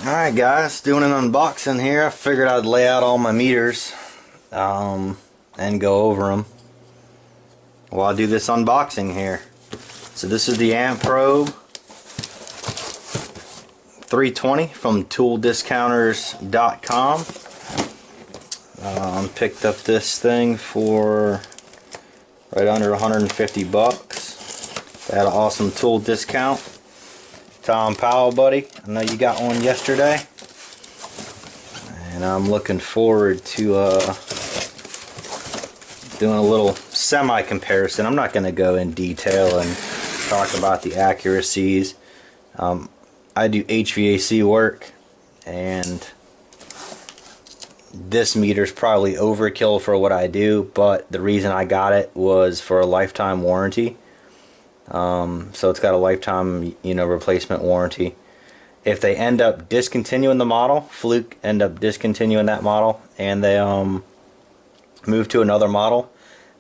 Alright guys, doing an unboxing here. I figured I'd lay out all my meters and go over them while I do this unboxing here. So this is the Amprobe 320 from tooldiscounters.com. Picked up this thing for right under 150 bucks. They had an awesome tool discount. Tom Powell, buddy, I know you got one yesterday, and I'm looking forward to doing a little semi-comparison. I'm not going to go in detail and talk about the accuracies. I do HVAC work, and this meter's probably overkill for what I do, but the reason I got it was for a lifetime warranty. So it's got a lifetime, replacement warranty. If they end up discontinuing the model, Fluke end up discontinuing that model, and they move to another model,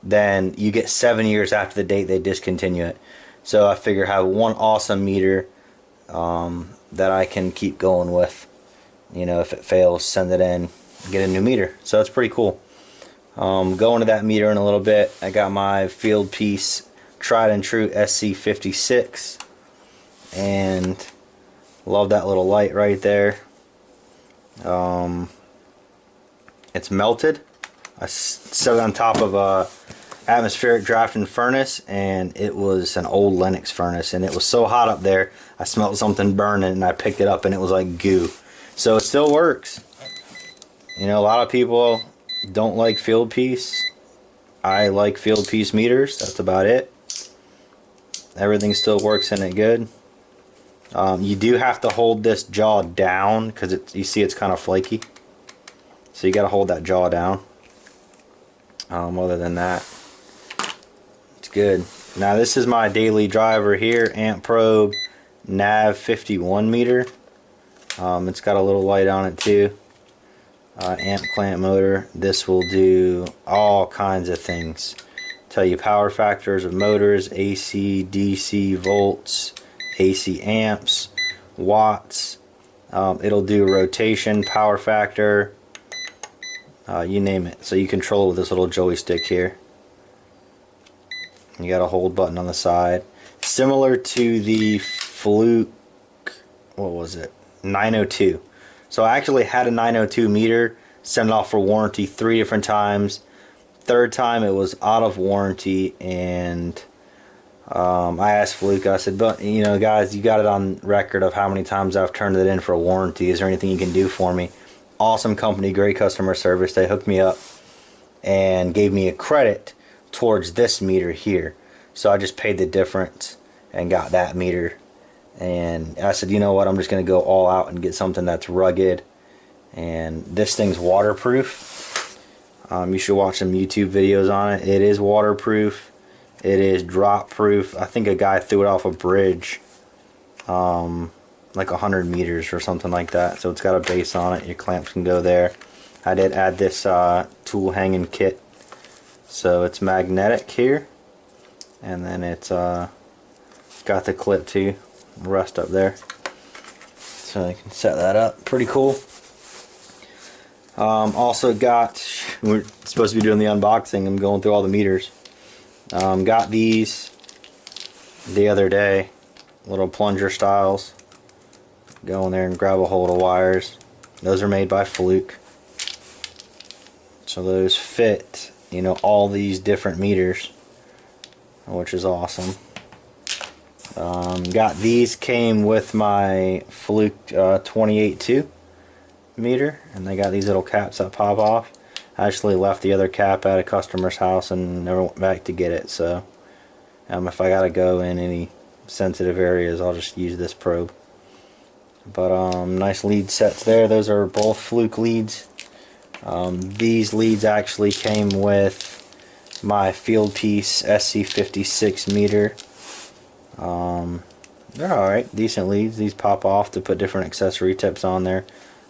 then you get 7 years after the date they discontinue it. So I figure I have one awesome meter that I can keep going with. If it fails, send it in, get a new meter. So that's pretty cool. Going to that meter in a little bit. I got my Fieldpiece tried and true SC56, and love that little light right there. It's melted. I set it on top of a atmospheric drafting furnace, and it was an old Lennox furnace, and it was so hot up there I smelled something burning, and I picked it up and it was like goo. So it still works. A lot of people don't like Fieldpiece. I like Fieldpiece meters. That's about it. Everything still works in it good. You do have to hold this jaw down because you see it's kind of flaky. So you got to hold that jaw down. Other than that, it's good. Now this is my daily driver here, Amprobe Nav 51 meter. It's got a little light on it too. Amp clamp motor. This will do all kinds of things. Tell you power factors of motors, AC, DC, volts, AC amps, watts. It'll do rotation, power factor, you name it. So you control it with this little joystick here. You got a hold button on the side. Similar to the Fluke, what was it? 902. So I actually had a 902 meter, sent it off for warranty 3 different times. Third time it was out of warranty, and I asked Fluke, I said, but guys, you got it on record of how many times I've turned it in for a warranty. Is there anything you can do for me? Awesome company, great customer service. They hooked me up and gave me a credit towards this meter here. So I just paid the difference and got that meter. And I said, you know what, I'm just going to go all out and get something that's rugged. And this thing's waterproof. You should watch some YouTube videos on it. It is waterproof. It is drop proof. I think a guy threw it off a bridge like 100 meters or something like that. So it's got a base on it. Your clamps can go there. I did add this tool hanging kit. So it's magnetic here. And then it's got the clip too. Rest up there. So I can set that up. Pretty cool. Also got, we're supposed to be doing the unboxing. I'm going through all the meters. Got these the other day, little plunger styles. Go in there and grab a hold of wires. Those are made by Fluke. So those fit, all these different meters, which is awesome. Got these, came with my Fluke 28.2 meter, and they got these little caps that pop off. I actually left the other cap at a customer's house and never went back to get it, so if I gotta go in any sensitive areas, I'll just use this probe. But nice lead sets there. Those are both Fluke leads. These leads actually came with my Fieldpiece SC56 meter. They're alright, decent leads. These pop off to put different accessory tips on there.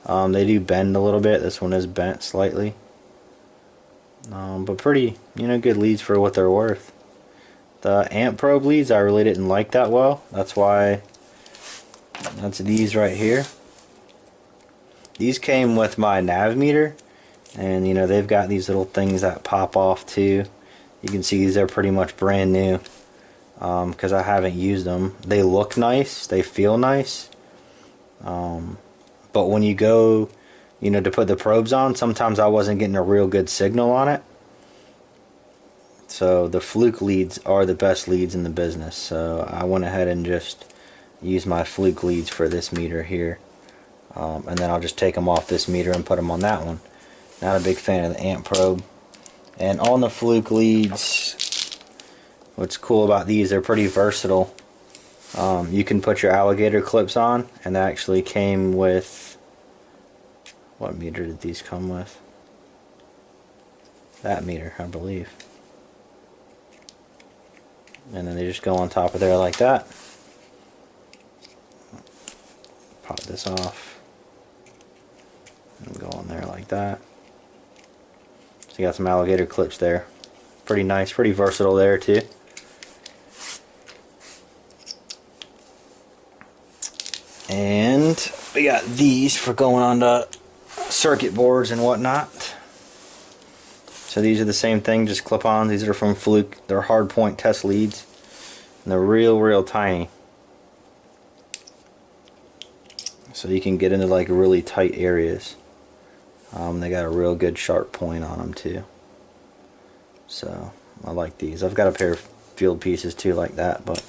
They do bend a little bit. This one is bent slightly. But pretty, good leads for what they're worth. The Amprobe leads I really didn't like that well. That's why that's these right here. These came with my nav meter, and you know they've got these little things that pop off too. You can see these are pretty much brand new because I haven't used them. They look nice, they feel nice, but when you go, you know, to put the probes on, sometimes I wasn't getting a real good signal on it. So the fluke leads are the best leads in the business. So I went ahead and just used my fluke leads for this meter here. And then I'll just take them off this meter and put them on that one. Not a big fan of the Amprobe. And on the fluke leads, what's cool about these, they're pretty versatile. You can put your alligator clips on, and they actually came with, what meter did these come with? That meter, I believe. And then they just go on top of there like that. Pop this off and go on there like that. So you got some alligator clips there. Pretty nice, pretty versatile there too. And we got these for going on to circuit boards and whatnot. So these are the same thing, just clip on. These are from Fluke. They're hard point test leads. And they're real tiny. So you can get into like really tight areas. They got a real good sharp point on them too. So I like these. I've got a pair of Fieldpieces too like that, but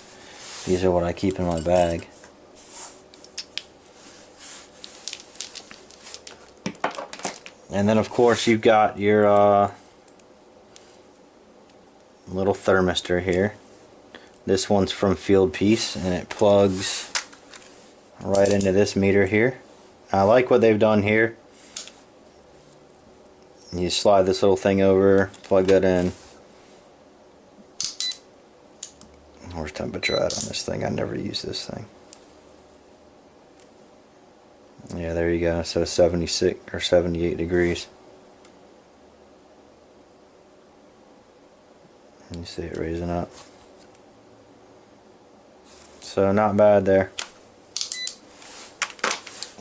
these are what I keep in my bag. And then of course you've got your little thermistor here. This one's from Fieldpiece, and it plugs right into this meter here. I like what they've done here. You slide this little thing over, plug that in. Where's temperature at on this thing? I never use this thing. Yeah, there you go. So 76 or 78 degrees. You see it raising up. So not bad there.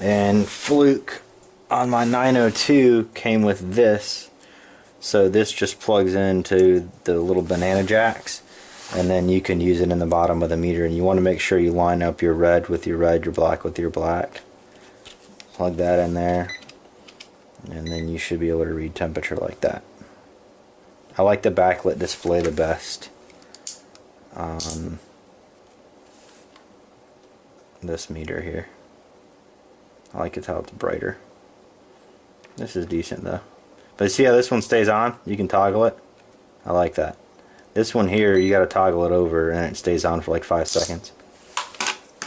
And Fluke on my 902 came with this. So this just plugs into the little banana jacks, and then you can use it in the bottom of the meter. And you want to make sure you line up your red with your red, your black with your black. Plug that in there, and then you should be able to read temperature like that. I like the backlit display the best. This meter here, I like it how it's brighter. This is decent though. But see how this one stays on? You can toggle it. I like that. This one here, you gotta toggle it over and it stays on for like 5 seconds.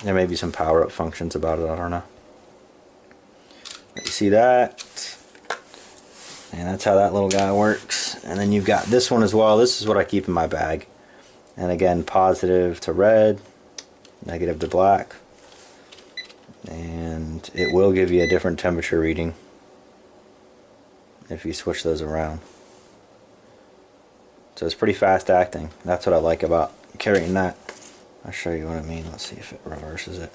There may be some power up functions about it, I don't know. But you see that? And that's how that little guy works. And then you've got this one as well. This is what I keep in my bag. And again, positive to red, negative to black. And it will give you a different temperature reading if you switch those around. So it's pretty fast acting. That's what I like about carrying that. I'll show you what I mean. Let's see if it reverses it.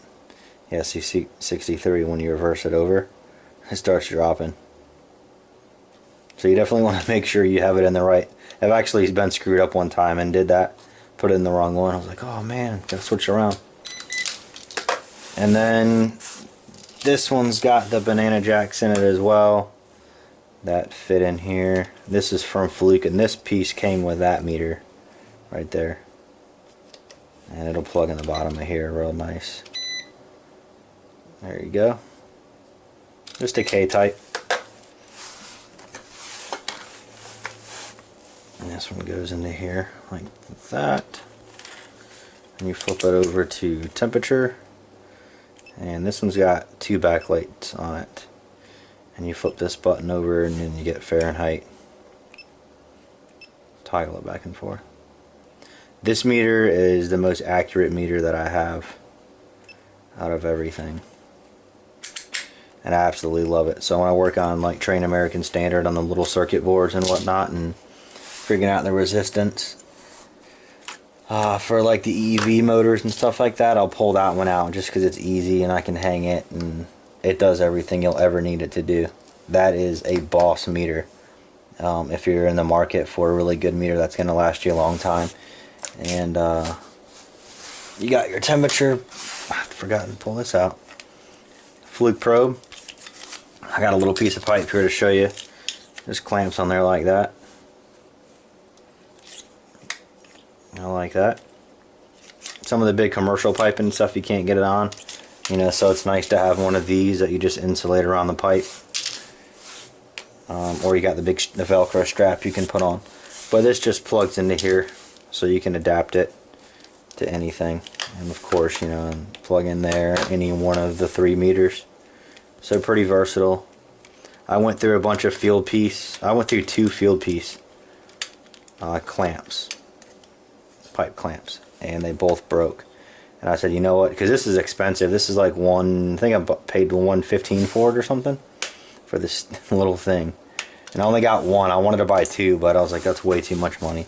Yeah, see 63, when you reverse it over, it starts dropping. So you definitely want to make sure you have it in the right. I've actually been screwed up one time and did that. Put it in the wrong one. I was like, oh man, gotta switch around. And then this one's got the banana jacks in it as well that fit in here. This is from Fluke, and this piece came with that meter right there. And it'll plug in the bottom of here real nice. There you go. Just a K-type. And this one goes into here like that. And you flip it over to temperature. And this one's got 2 backlights on it. And you flip this button over and then you get Fahrenheit. Toggle it back and forth. This meter is the most accurate meter that I have out of everything. And I absolutely love it. So when I work on like Train American Standard on the little circuit boards and whatnot and figuring out the resistance for like the EV motors and stuff like that, I'll pull that one out just because it's easy and I can hang it and it does everything you'll ever need it to do. That is a boss meter. If you're in the market for a really good meter that's going to last you a long time. And you got your temperature. I forgot to pull this out. Fluke probe. I got a little piece of pipe here to show you. There's clamps on there like that. I like that. Some of the big commercial piping and stuff you can't get it on, you know, so it's nice to have one of these that you just insulate around the pipe. Or you got the Velcro strap you can put on. But this just plugs into here, so you can adapt it to anything. And of course, you know, plug in there any one of the 3 meters. So pretty versatile. I went through a bunch of Fieldpiece. I went through 2 Fieldpiece clamps, pipe clamps, and they both broke. And I said, you know what? Because this is expensive. This is like I think I paid $115 for it or something for this little thing. And I only got 1. I wanted to buy 2, but I was like, that's way too much money.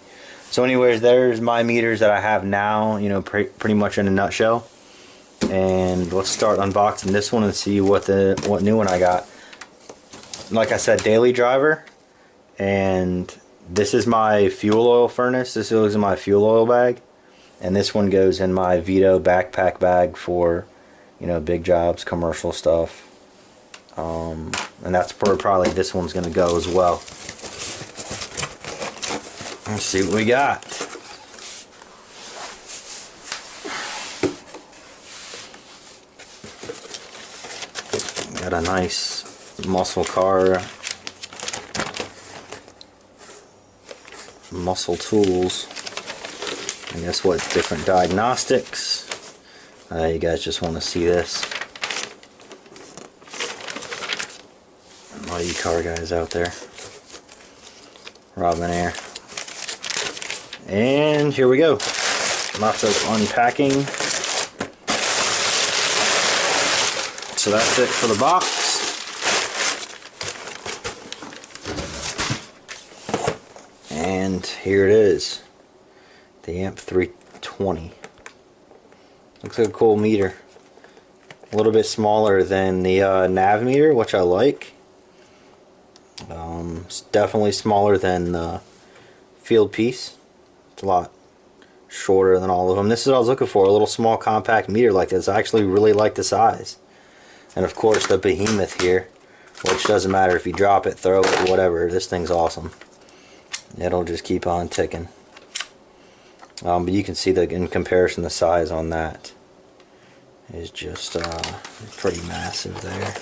So anyways, there's my meters that I have now, you know, pretty much in a nutshell. And let's start unboxing this one and see what new one I got. Like I said, daily driver, and this is my fuel oil furnace. This goes in my fuel oil bag, and this one goes in my Vito backpack bag for, you know, big jobs, commercial stuff. And that's where probably this one's gonna go as well. Let's see what we got. Got a nice muscle car, muscle tools, and guess what? Different diagnostics. You guys just want to see this. All you car guys out there. Robin Air. And here we go. Lots of unpacking. So that's it for the box. And here it is. The Amp 320. Looks like a cool meter. A little bit smaller than the nav meter, which I like. It's definitely smaller than the Fieldpiece. It's a lot shorter than all of them. This is what I was looking for, a little small compact meter like this. I actually really like the size. And of course the behemoth here, which doesn't matter if you drop it, throw it, whatever. This thing's awesome. It'll just keep on ticking. But you can see in comparison the size on that is just pretty massive there.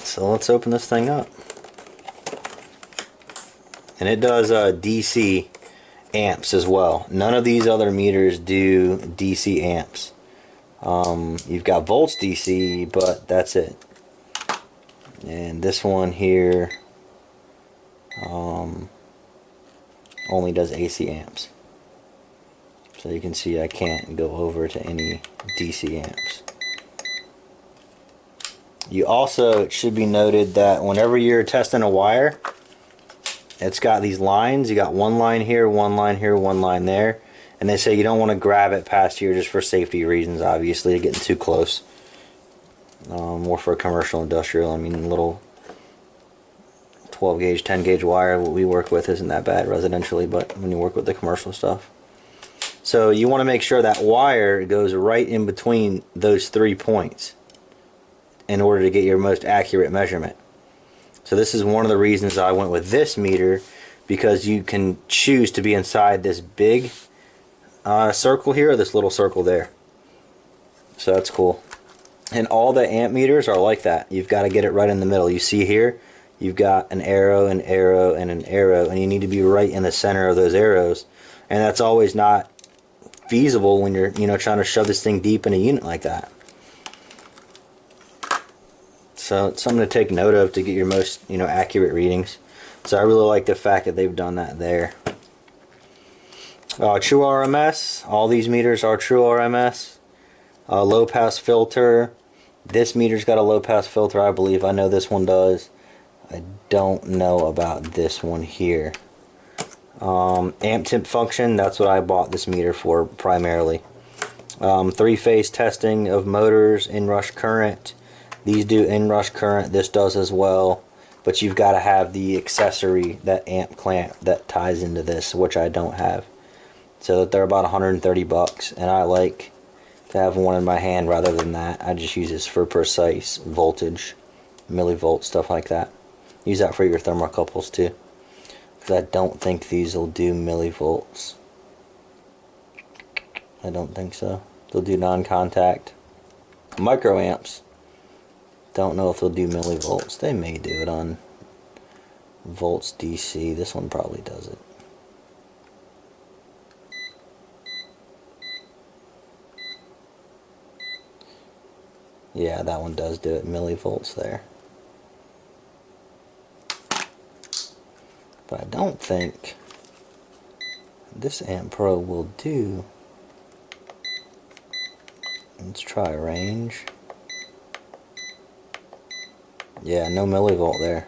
So let's open this thing up. And it does DC amps as well. None of these other meters do DC amps. You've got volts DC, but that's it. And this one here only does AC amps. So you can see I can't go over to any DC amps. You also, it should be noted that whenever you're testing a wire, it's got these lines. You got one line here, one line here, one line there. And they say you don't want to grab it past here just for safety reasons, obviously, getting too close. More for commercial, industrial. I mean, little 12 gauge, 10 gauge wire, what we work with isn't that bad residentially, but when you work with the commercial stuff. So you want to make sure that wire goes right in between those 3 points in order to get your most accurate measurement. So this is one of the reasons I went with this meter, because you can choose to be inside this big circle here or this little circle there. So that's cool. And all the amp meters are like that. You've got to get it right in the middle. You see here, you've got an arrow, an arrow, and an arrow, and you need to be right in the center of those arrows. And that's always not feasible when you're, you know, trying to shove this thing deep in a unit like that. So it's something to take note of to get your most, you know, accurate readings. So I really like the fact that they've done that there. True RMS. All these meters are true RMS. Low pass filter. This meter's got a low pass filter, I believe. I know this one does. I don't know about this one here. Amp temp function, that's what I bought this meter for primarily. Three-phase testing of motors, inrush current. These do inrush current, this does as well, but you've got to have the accessory, that amp clamp that ties into this, which I don't have. So they're about 130 bucks, and I like to have one in my hand rather than that. I just use this for precise voltage, millivolt, stuff like that. Use that for your thermocouples too, because I don't think these will do millivolts. I don't think so. They'll do non-contact. Microamps, don't know if they'll do millivolts. They may do it on volts DC. This one probably does it. Yeah, that one does do it, millivolts there. But I don't think this Amprobe will do. Let's try range. Yeah, no millivolt there.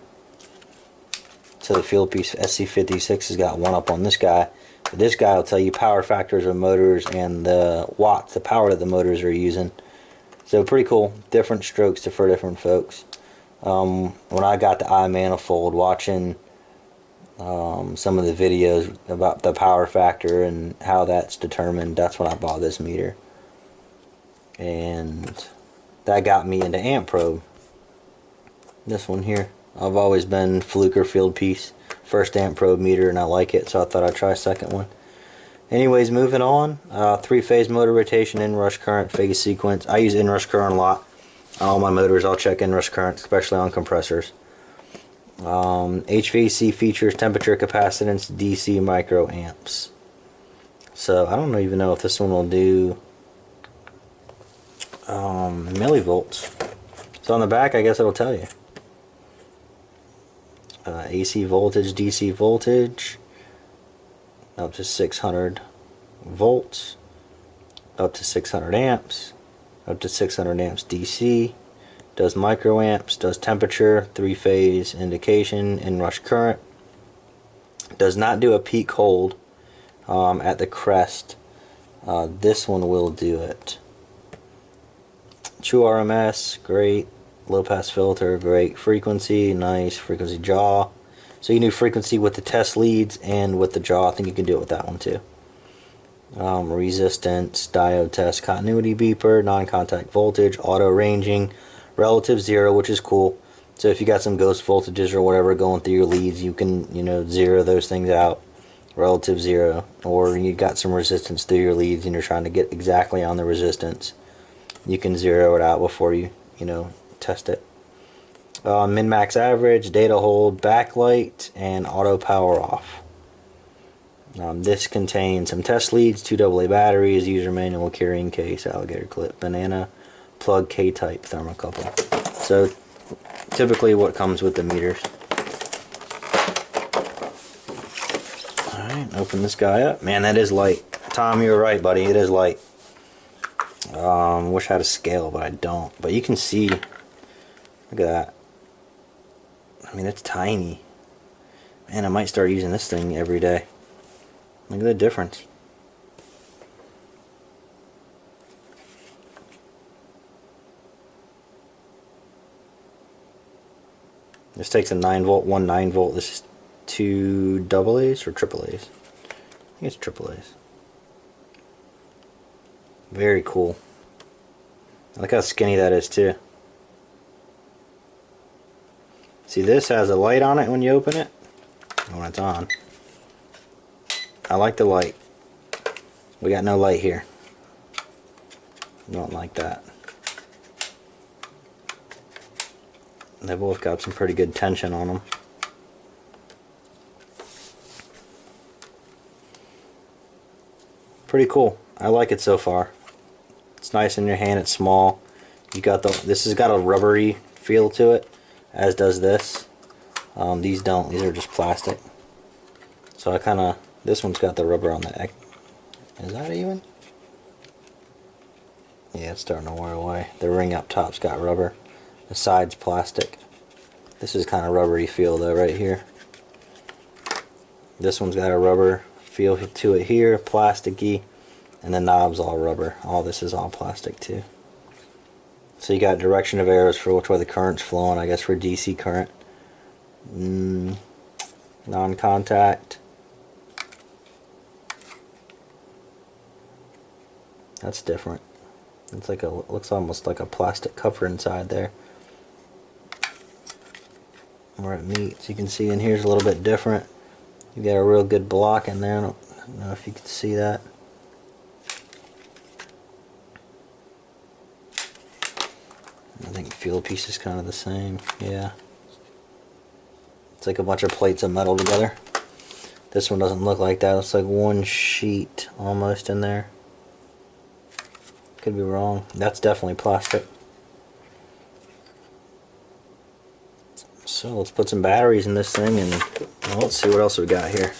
So the Fieldpiece SC56 has got one up on this guy. But this guy will tell you power factors of motors and the watts, the power that the motors are using. So pretty cool. Different strokes for different folks. When I got the iManifold, watching some of the videos about the power factor and how that's determined, that's when I bought this meter. And that got me into Amprobe. This one here. I've always been Fluker Fieldpiece. First Amprobe meter, and I like it, so I thought I'd try a second one. Anyways, moving on. Three-phase motor rotation, inrush current, phase sequence. I use inrush current a lot. On all my motors, I'll check inrush current, especially on compressors. HVAC features, temperature, capacitance, DC microamps. So I don't even know if this one will do millivolts. So on the back, I guess it'll tell you. AC voltage, DC voltage, up to 600 volts, up to 600 amps, up to 600 amps DC, does microamps, does temperature, three-phase indication, inrush current, does not do a peak hold at the crest. This one will do it. True RMS, great. Low pass filter, great. Frequency, nice. Frequency jaw. So you can do frequency with the test leads and with the jaw. I think you can do it with that one too. Resistance, diode test, continuity beeper, non-contact voltage, auto ranging, relative zero, which is cool. So if you got some ghost voltages or whatever going through your leads, you can, you know, zero those things out. Relative zero. Or you got some resistance through your leads and you're trying to get exactly on the resistance, you can zero it out before you know, test it. Min-max average, data hold, backlight, and auto power off. This contains some test leads, 2 AA batteries, user manual, carrying case, alligator clip, banana, plug, K-type thermocouple. So typically what comes with the meters. Alright, open this guy up. Man, that is light. Tom, you were right, buddy. It is light. Wish I had a scale, but I don't. But you can see, look at that. I mean, it's tiny. Man, I might start using this thing every day. Look at the difference. This takes a 9 volt, one 9 volt. This is 2 AA's or AAA's? I think it's AAA's. Very cool. Look how skinny that is too. See, this has a light on it when you open it, when it's on. I like the light. We got no light here. Don't like that. They both got some pretty good tension on them. Pretty cool. I like it so far. It's nice in your hand. It's small. You got the. This has got a rubbery feel to it, as does this. These don't. These are just plastic. So I kind of. This one's got the rubber on the egg. Is that even? Yeah, it's starting to wear away. The ring up top's got rubber. The side's plastic. This is kind of rubbery feel though right here. This one's got a rubber feel to it here, plasticky, and the knob's all rubber. All this is all plastic too. So you got direction of arrows for which way the current's flowing, I guess for DC current. Non-contact. That's different. It's like looks almost like a plastic cover inside there. Where it meets, you can see in here's a little bit different. You got a real good block in there. I don't know if you can see that. I think Fieldpiece is kind of the same. Yeah. It's like a bunch of plates of metal together. This one doesn't look like that. It's like one sheet almost in there. Could be wrong. That's definitely plastic. So let's put some batteries in this thing and well, let's see what else we got here.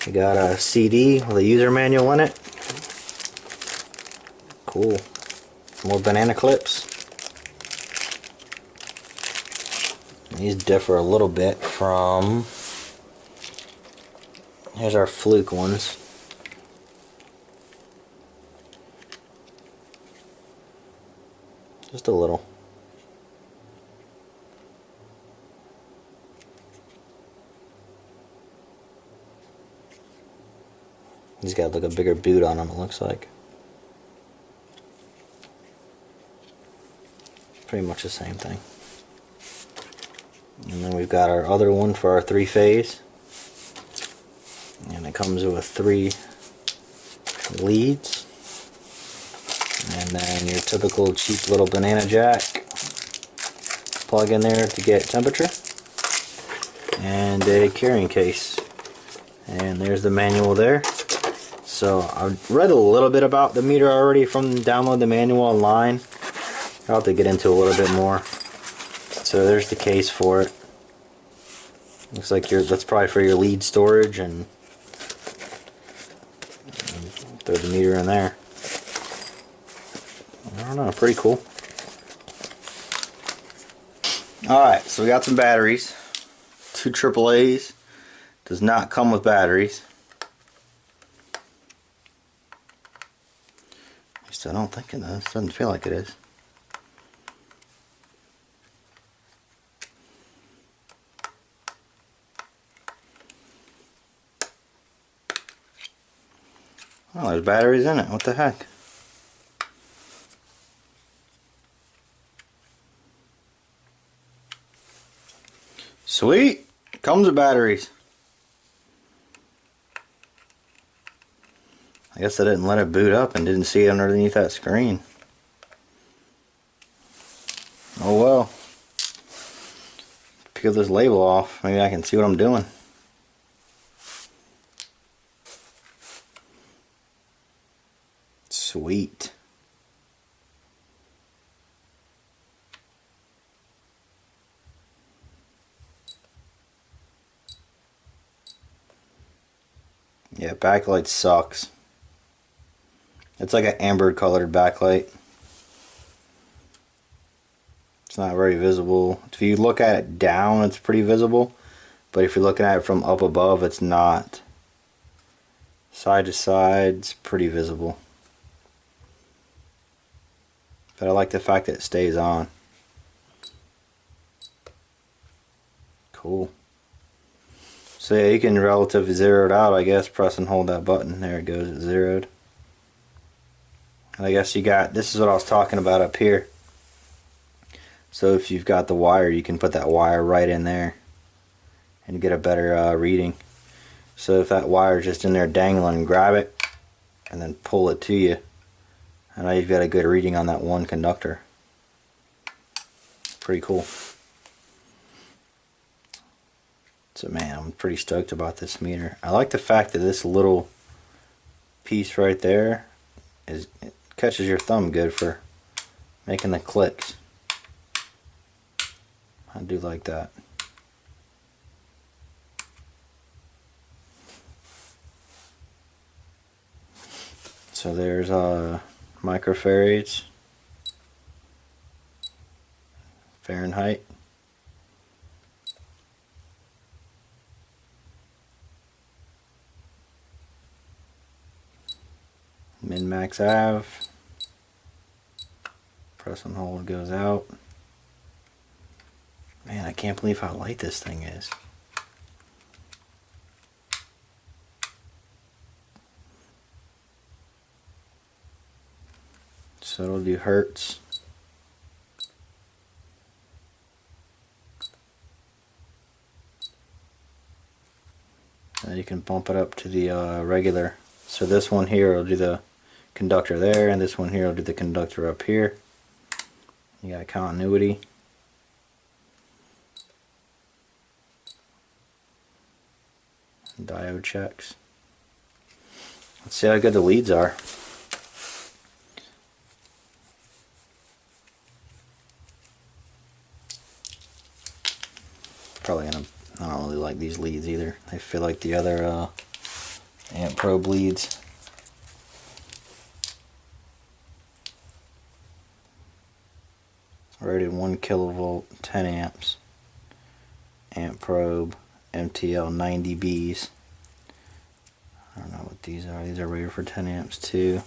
We got a CD with a user manual in it. Cool. More banana clips. These differ a little bit from, here's our Fluke ones. Just a little. He's got like a bigger boot on him, it looks like. Pretty much the same thing. And then we've got our other one for our 3-phase. And it comes with 3 leads. And then your typical cheap little banana jack. Plug in there to get temperature. And a carrying case. And there's the manual there. So I've read a little bit about the meter already from download the manual online. I'll have to get into a little bit more. So there's the case for it. Looks like that's probably for your lead storage and throw the meter in there. I don't know, pretty cool. Alright, so we got some batteries. 2 AAAs. Does not come with batteries. At least I don't think it does. Doesn't feel like it is. Oh, there's batteries in it. What the heck? Sweet! Comes with batteries. I guess I didn't let it boot up and didn't see it underneath that screen. Oh well. Peel this label off. Maybe I can see what I'm doing. Sweet. Yeah, backlight sucks. It's like an amber colored backlight. It's not very visible. If you look at it down, it's pretty visible. But if you're looking at it from up above, it's not. Side to side, it's pretty visible. But I like the fact that it stays on. Cool. So yeah, you can relatively zero it out, I guess. Press and hold that button. There it goes, it's zeroed. And I guess you got, this is what I was talking about up here. So if you've got the wire, you can put that wire right in there and get a better reading. So if that wire is just in there dangling, grab it and then pull it to you. And now you've got a good reading on that one conductor. Pretty cool. So man, I'm pretty stoked about this meter. I like the fact that this little piece right there it catches your thumb good for making the clicks. I do like that. So there's microfarads, Fahrenheit. Min-max Av. Press and hold, goes out. Man, I can't believe how light this thing is. So it'll do hertz. And you can bump it up to the regular. So this one here will do the conductor there, and this one here will do the conductor up here. You got continuity. Diode checks. Let's see how good the leads are. Probably gonna. I don't really like these leads either. They feel like the other Amprobe leads. Rated 1 kilovolt, 10 amps. Amprobe MTL 90Bs. I don't know what these are. These are rated for 10 amps too.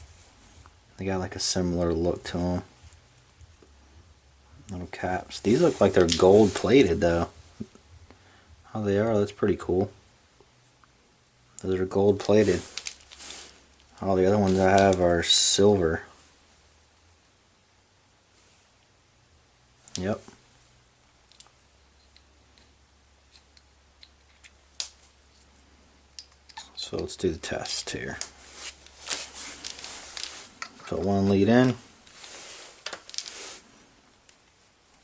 They got like a similar look to them. Little caps. These look like they're gold plated though. How they are, that's pretty cool. Those are gold plated. All the other ones I have are silver. Yep. So let's do the test here. Put one lead in.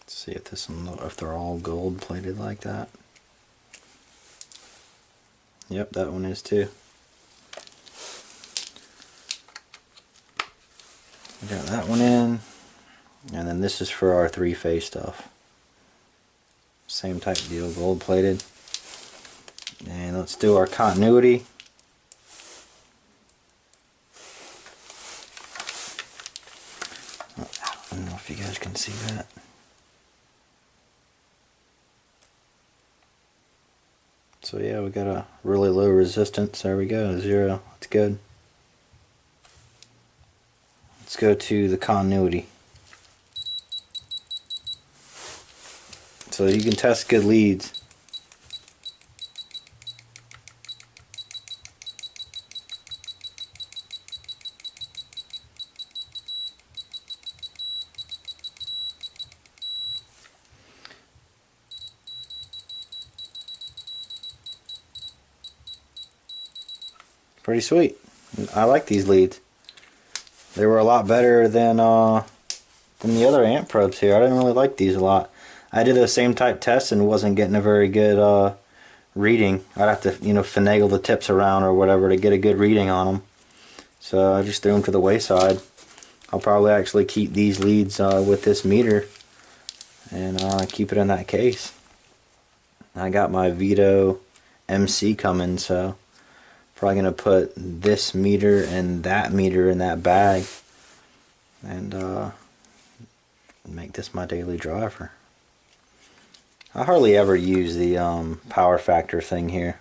Let's see if this one, if they're all gold plated like that. Yep, that one is too. We got that one in, and then this is for our three-phase stuff. Same type of deal, gold plated. And let's do our continuity. I don't know if you guys can see that. So yeah, we got a really low resistance. There we go, 0. That's good. Let's go to the continuity. So you can test good leads. Pretty sweet. I like these leads. They were a lot better than the other Amprobes here. I didn't really like these a lot. I did the same type test and wasn't getting a very good reading. I'd have to, finagle the tips around or whatever to get a good reading on them. So I just threw them to the wayside. I'll probably actually keep these leads with this meter and keep it in that case. I got my Vito MC coming, so probably gonna put this meter and that meter in that bag and make this my daily driver. I hardly ever use the power factor thing here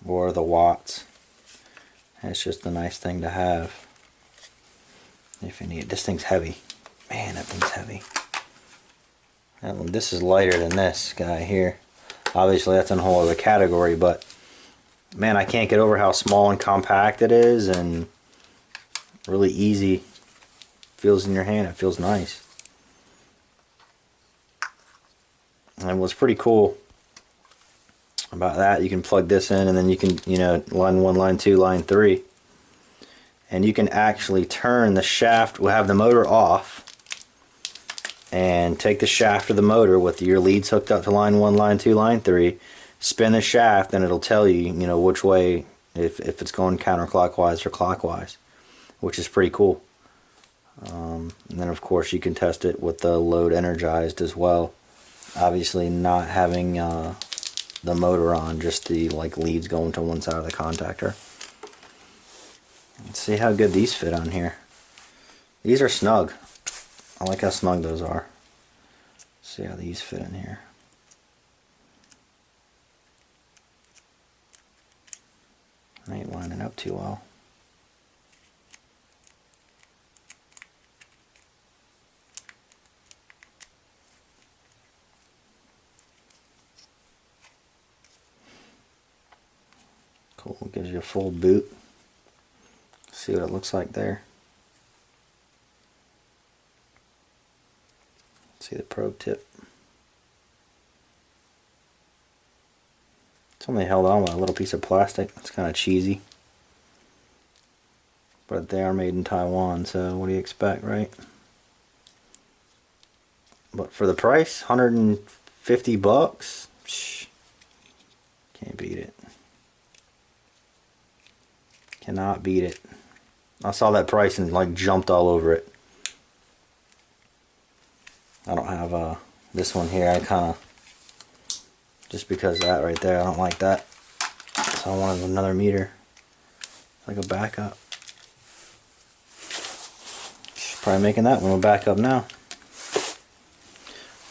or the watts. It's just a nice thing to have if you need it. This thing's heavy. Man, that thing's heavy. This is lighter than this guy here. Obviously that's a whole other category, but man, I can't get over how small and compact it is, and really easy. Feels in your hand. It feels nice. And what's pretty cool about that, you can plug this in, and then you can, line 1, line 2, line 3, and you can actually turn the shaft. We'll have the motor off, and take the shaft of the motor with your leads hooked up to line 1, line 2, line 3. Spin the shaft, and it'll tell you, which way, if it's going counterclockwise or clockwise, which is pretty cool. And then of course you can test it with the load energized as well. Obviously not having the motor on, just the leads going to one side of the contactor. Let's see how good these fit on here. These are snug. I like how snug those are. Let's see how these fit in here. They ain't lining up too well. It gives you a full boot. See what it looks like there. See the probe tip. It's only held on by a little piece of plastic. It's kind of cheesy. But they are made in Taiwan, so what do you expect, right? But for the price, 150 bucks, can't beat it. Cannot beat it. I saw that price and like jumped all over it. I don't have this one here. I kind of, just because of that right there, I don't like that. So I wanted another meter, like a backup. Probably making that one a backup now.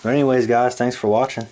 But anyways, guys, thanks for watching.